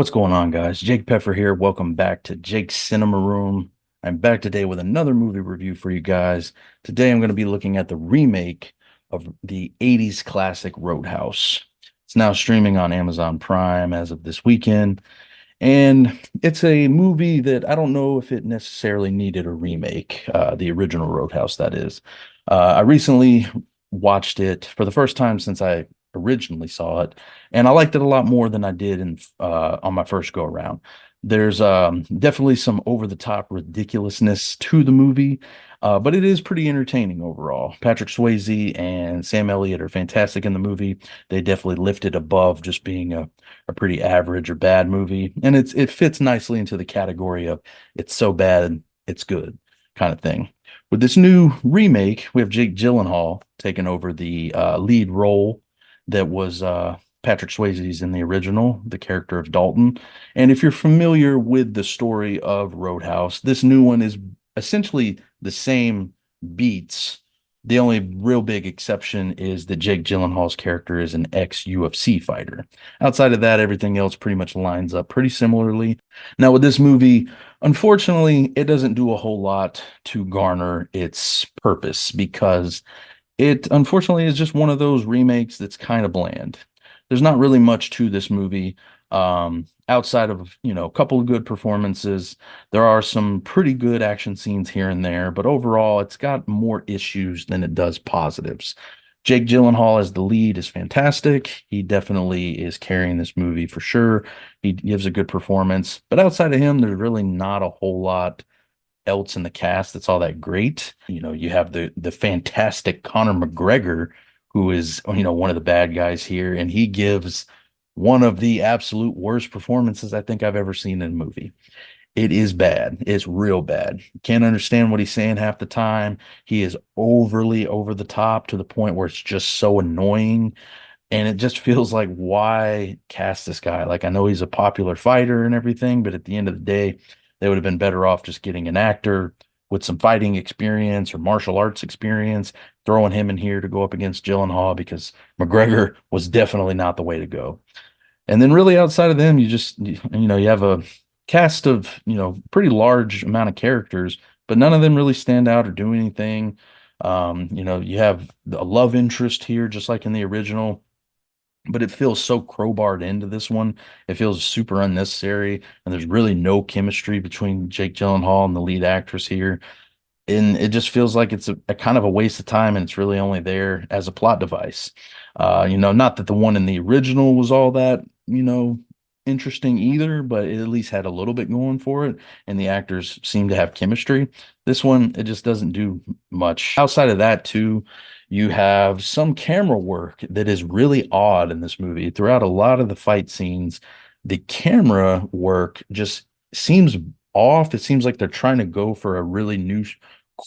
What's going on, guys? Jake Peffer here. Welcome back to Jake's Cinema Room. I'm back today with another movie review for you guys. Today, I'm going to be looking at the remake of the 80s classic Roadhouse. It's now streaming on Amazon Prime as of this weekend. And it's a movie that I don't know if it necessarily needed a remake, the original Roadhouse, that is. I recently watched it for the first time since I originally saw it, and I liked it a lot more than I did on my first go around. There's definitely some over the top ridiculousness to the movie, but it is pretty entertaining overall. Patrick Swayze and Sam Elliott are fantastic in the movie. They definitely lift it above just being a pretty average or bad movie, and it fits nicely into the category of it's so bad it's good kind of thing. With this new remake, we have Jake Gyllenhaal taking over the lead role that was Patrick Swayze's in the original, the character of Dalton. And if you're familiar with the story of Roadhouse, this new one is essentially the same beats. The only real big exception is that Jake Gyllenhaal's character is an ex-UFC fighter. Outside of that, everything else pretty much lines up pretty similarly. Now, with this movie, unfortunately, it doesn't do a whole lot to garner its purpose because it unfortunately is just one of those remakes that's kind of bland. There's not really much to this movie outside of, a couple of good performances. There are some pretty good action scenes here and there, but overall, it's got more issues than it does positives. Jake Gyllenhaal as the lead is fantastic. He definitely is carrying this movie for sure. He gives a good performance, but outside of him, there's really not a whole lot else in the cast that's all that great. You have the fantastic Conor McGregor, who is, one of the bad guys here, and he gives one of the absolute worst performances I think I've ever seen in a movie. It is bad. It's real bad. Can't understand what he's saying half the time. He is overly over the top to the point where it's just so annoying. And it just feels like, why cast this guy? Like, I know he's a popular fighter and everything, but at the end of the day, they would have been better off just getting an actor with some fighting experience or martial arts experience, throwing him in here to go up against Gyllenhaal because McGregor was definitely not the way to go. And then really outside of them, you have a cast of, pretty large amount of characters, but none of them really stand out or do anything. You have a love interest here, just like in the original, but it feels so crowbarred into this one. It feels super unnecessary, and there's really no chemistry between Jake Gyllenhaal and the lead actress here. And it just feels like it's a kind of a waste of time, and it's really only there as a plot device. Not that the one in the original was all that, interesting either, but it at least had a little bit going for it, and the actors seem to have chemistry. This one, it just doesn't do much. Outside of that, too, you have some camera work that is really odd in this movie. Throughout a lot of the fight scenes, the camera work just seems off. It seems like they're trying to go for a really new,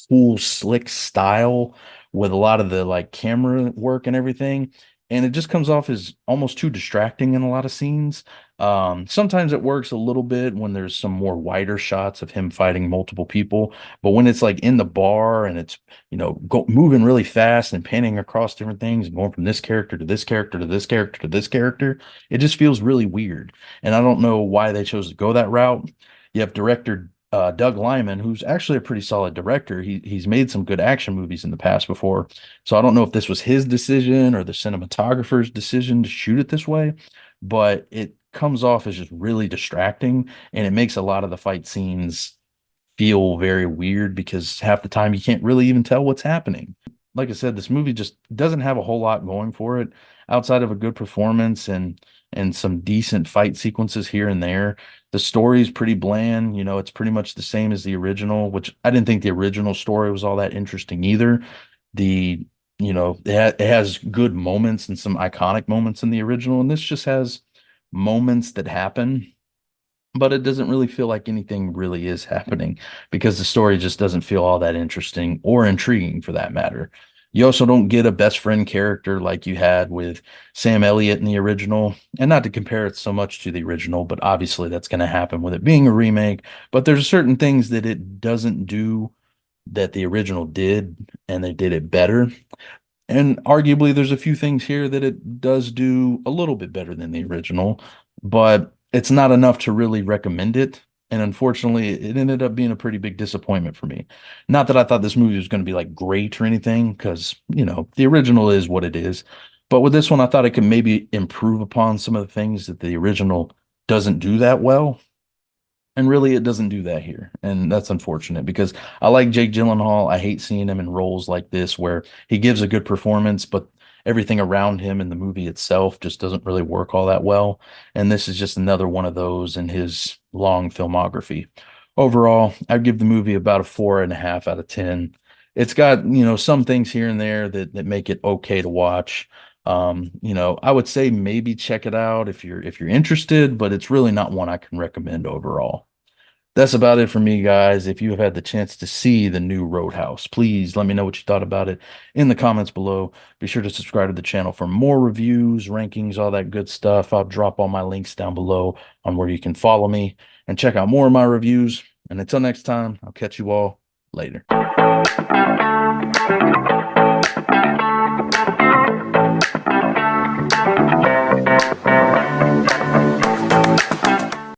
cool, slick style with a lot of the like camera work and everything. And it just comes off as almost too distracting in a lot of scenes. Sometimes it works a little bit when there's some more wider shots of him fighting multiple people, but when it's like in the bar and it's moving really fast and panning across different things and going from this character to this character to this character to this character, it just feels really weird. And I don't know why they chose to go that route. You have director Doug Liman, who's actually a pretty solid director. He's made some good action movies in the past before. So I don't know if this was his decision or the cinematographer's decision to shoot it this way, but it comes off as just really distracting, and it makes a lot of the fight scenes feel very weird because half the time you can't really even tell what's happening. Like I said, this movie just doesn't have a whole lot going for it outside of a good performance and some decent fight sequences here and there. The story is pretty bland. It's pretty much the same as the original, which I didn't think the original story was all that interesting either. The, it has good moments and some iconic moments in the original, and this just has moments that happen, but it doesn't really feel like anything really is happening because the story just doesn't feel all that interesting or intriguing for that matter. You also don't get a best friend character like you had with Sam Elliott in the original. And not to compare it so much to the original, but obviously that's going to happen with it being a remake. But there's certain things that it doesn't do that the original did, and they did it better. And arguably, there's a few things here that it does do a little bit better than the original. But it's not enough to really recommend it. And unfortunately, it ended up being a pretty big disappointment for me. Not that I thought this movie was going to be like great or anything, because, the original is what it is. But with this one, I thought it could maybe improve upon some of the things that the original doesn't do that well. And really, it doesn't do that here. And that's unfortunate because I like Jake Gyllenhaal. I hate seeing him in roles like this where he gives a good performance, but everything around him in the movie itself just doesn't really work all that well. And this is just another one of those in his long filmography. Overall, I'd give the movie about a 4.5 out of 10. It's got, some things here and there that make it okay to watch. I would say maybe check it out if you're interested, but it's really not one I can recommend overall. That's about it for me, guys. If you have had the chance to see the new Roadhouse, please let me know what you thought about it in the comments below. Be sure to subscribe to the channel for more reviews, rankings, all that good stuff. I'll drop all my links down below on where you can follow me and check out more of my reviews. And until next time, I'll catch you all later.